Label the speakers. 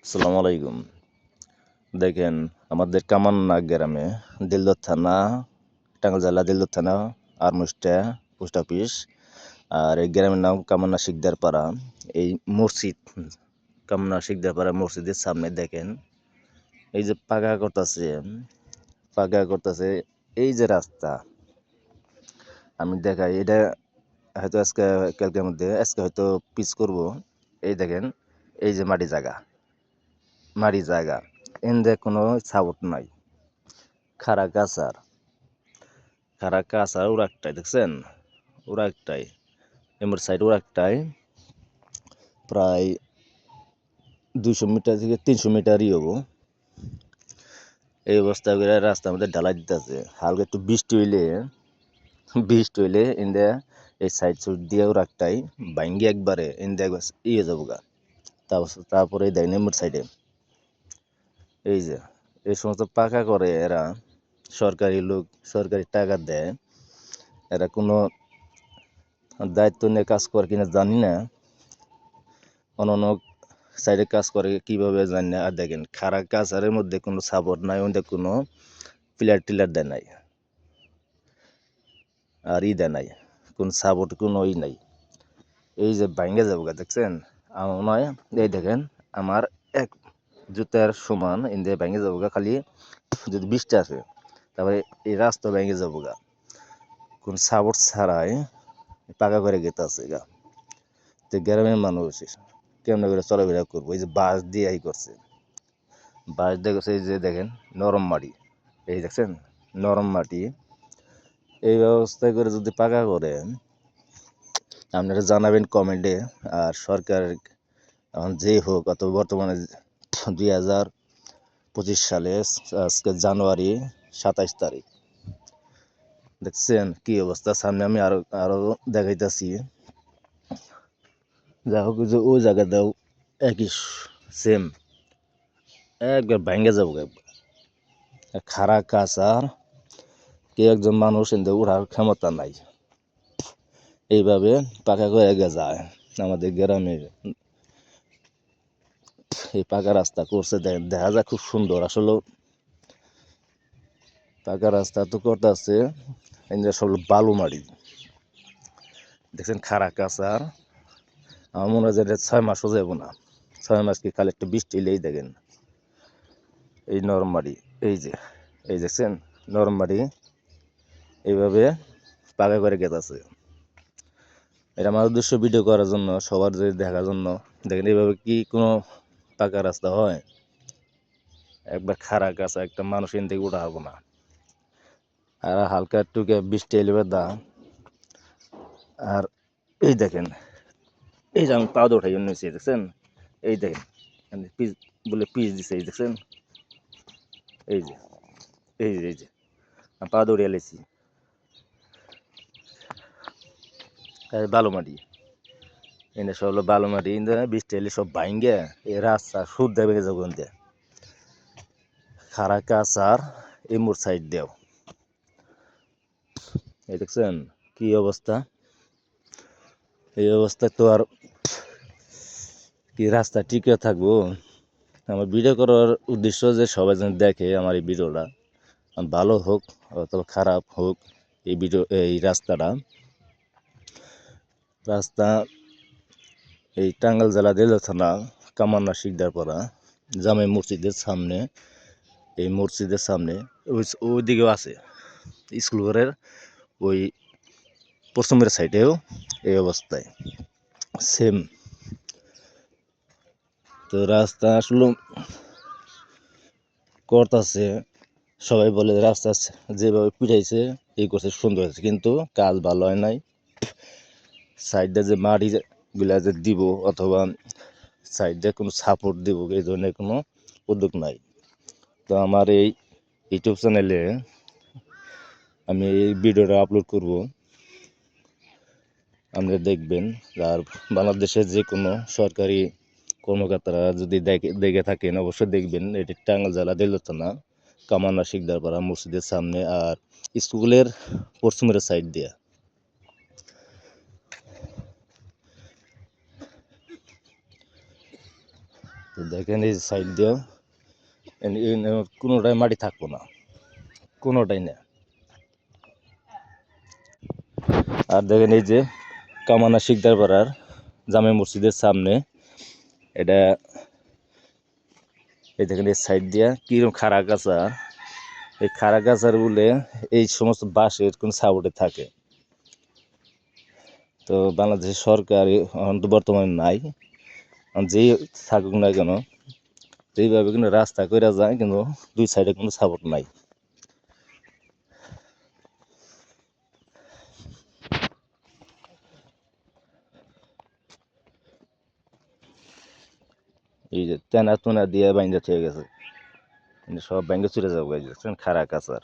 Speaker 1: আসসালামু আলাইকুম। দেখেন আমাদের কামান্না গ্রামে দিলদর থানা, টাঙ্গাইল জেলা দিলদর থানা, আরমুষ্টা পোস্ট অফিস। আর এই গ্রামের নাম কামান্না শিকদার পাড়া। এই মসজিদ কামান্না শিকদার পাড়া মসজিদের সামনে দেখেন এই যে পাকা করতেছে এই যে রাস্তা। আমি দেখাই এটা হয়তো কালকের মধ্যে আজকে হয়তো পিচ করব। এই দেখেন এই যে মাটি জায়গা এনদে কোনো সাপোর্ট নাই, খাড়া কাছার ওরা একটাই দেখছেন, ওরা একটাই এমর সাইড ওরা একটাই প্রায় 200 মিটার থেকে 300 মিটারই হবো। এই অবস্থা করে রাস্তার মধ্যে ঢালাই দিতেছে। হালকা একটু বৃষ্টি হইলে ইন্দে এই সাইড দিয়ে ওরা একটাই ভাঙ্গি একবারে ইন্দে একবার ইয়ে যাবো গা। তারপরে দেয় এমর সাইডে এই যে এই সমস্ত পাকা করে এরা, সরকারি লোক, সরকারি টাকা দেয়, এরা কোনো দায়িত্ব নিয়ে কাজ করে কিনা জানি না। অন্য সাইডে কাজ করে কিভাবে জানি না। আর দেখেন খাড়া কাছারের মধ্যে কোনো সাপোর্ট নাই, ওদের কোনো টিলার দেয় নাই, আর দেয় নাই কোন সাপোর্ট, কোনো নাই। এই যে ভাঙ্গে যাবো গা দেখছেন, আমার মনে হয় এই দেখেন আমার এক জুতার সমান ইন্দে ভেঙে যাবো গা, খালি যদি বৃষ্টি আসে তারপরে এই রাস্তা ভেঙে যাবো গা। কোন সাপোর্ট ছাড়াই পাকা করে গেতে আছে গা। তো গ্রামের মানুষ কেমন করে চলাফেরা করবো? এই যে বাঁশ দিয়ে করছে, বাঁশ দিয়ে করছে। এই যে দেখেন নরম মাটি, এই দেখছেন নরম মাটি। এই ব্যবস্থা করে যদি পাকা করে আপনারা জানাবেন কমেন্টে। আর সরকার এখন যেই হোক, অথবা বর্তমানে 2025 সালে আজকে জানুয়ারি 27 তারিখ, দেখছেন কি অবস্থা। সামনে আমি আরো দেখাইতেছি। যা হোক যে ওই জায়গাটাও একই সেম, একবার ভেঙে যাবো একবার। খাড়া কাছার কেউ একজন মানুষ এতে উঠার ক্ষমতা নাই, এইভাবে পাকা করে যায় আমাদের গ্রামের। এই পাকা রাস্তা করছে, দেখা যায় খুব সুন্দর। আসলে পাকা রাস্তা তো করতেছে, সব বালু মাটি দেখছেন, খাড়া কাছার। আমার মনে হয় যে 6 মাসও যাবো না, 6 মাস কি খালি একটু বৃষ্টি এলেই দেখেন এই নরম মাটি। এই দেখছেন নরম মাটি এইভাবে পাকা করে গেছে। এটা আমার উদ্দেশ্য ভিডিও করার জন্য, সবার যে দেখার জন্য। দেখেন এইভাবে কি কোনো পাকা রাস্তা হয়? একবার খাড়া কাছা একটা মানুষ এন থেকে উঠা হবো না। আর হালকা একটু বৃষ্টি এলে দা। আর এই দেখেন এই যে আমি পা উঠাই নিয়েছি দেখছেন, এই দেখেন পিচ বলে পিচ দিছে, এই দেখছেন এই যে এই যে আমি পা দৌড়িয়ে লেছি বালু মাটি। এনে সব হলো বালু মাটি, বৃষ্টি এলে সব ভাঙ্গে এই রাস্তা শুদ্ধ ভেঙে যাবো। খাড়া কাছার এমুর সাইড দেও, এই দেখছেন কি অবস্থা। এই অবস্থা তো আর কি রাস্তা টিকে থাকবো? আমার ভিডিও করার উদ্দেশ্য যে সবাই যেন দেখে আমার এই ভিডিওটা, ভালো হোক অথবা খারাপ হোক। এই রাস্তা এই টাঙ্গাইল জেলা দিলদর থানা কামান্না শিকদারপাড়া জামে মসজিদের সামনে। এই মসজিদের সামনে ওইদিকেও আছে স্কুল ঘরের ওই পশ্চিমের সাইডেও এই অবস্থায় সেম। তো রাস্তা আসলে করতেছে, সবাই বলে রাস্তা যেভাবে পিটাইছে এই করছে সুন্দর হয়েছে, কিন্তু কাজ ভালো হয় নাই। সাইডে যে মাটি গুলা যে দিব, অথবা সাইডে কোনো সাপোর্ট দিব, এই ধরনের কোনো উদ্যোগ নাই। তো আমার এই ইউটিউব চ্যানেলে আমি এই ভিডিওটা আপলোড করব, আপনারা দেখবেন। আর বাংলাদেশের যে কোনো সরকারি কর্মকর্তারা যদি দেখে থাকেন অবশ্যই দেখবেন। এটি টাঙ্গাইল জেলা দিলদর থানা কামান্না শিকদারপাড়া মসজিদের সামনে, আর স্কুলের পশ্চিমের সাইড দিয়ে। তো দেখেন এই সাইড দিয়েও কোনোটাই মাটি থাকবো না, কোনোটাই না। আর দেখেন এই যে কামানা শিকদার পাড়ার জামে মসজিদের সামনে এটা, এই দেখেন এই সাইড দিয়া কিরকম খাড়া গাছা, এই খাড়া গাছার বলে এই সমস্ত বাঁশের কোন সাপোর্টে থাকে। তো বাংলাদেশের সরকার এখন তো বর্তমানে নাই, যেই থাকুক না কেন যেইভাবে কিন্তু রাস্তা করে যায় কিন্তু দুই সাইডে কোনো সাপোর্ট নাই। এই যে তেনা তুনা দিয়ে বাইন্দা থেকে গেছে, সব ব্যাঙ্গে চলে যাবো, খাড়া কাছার।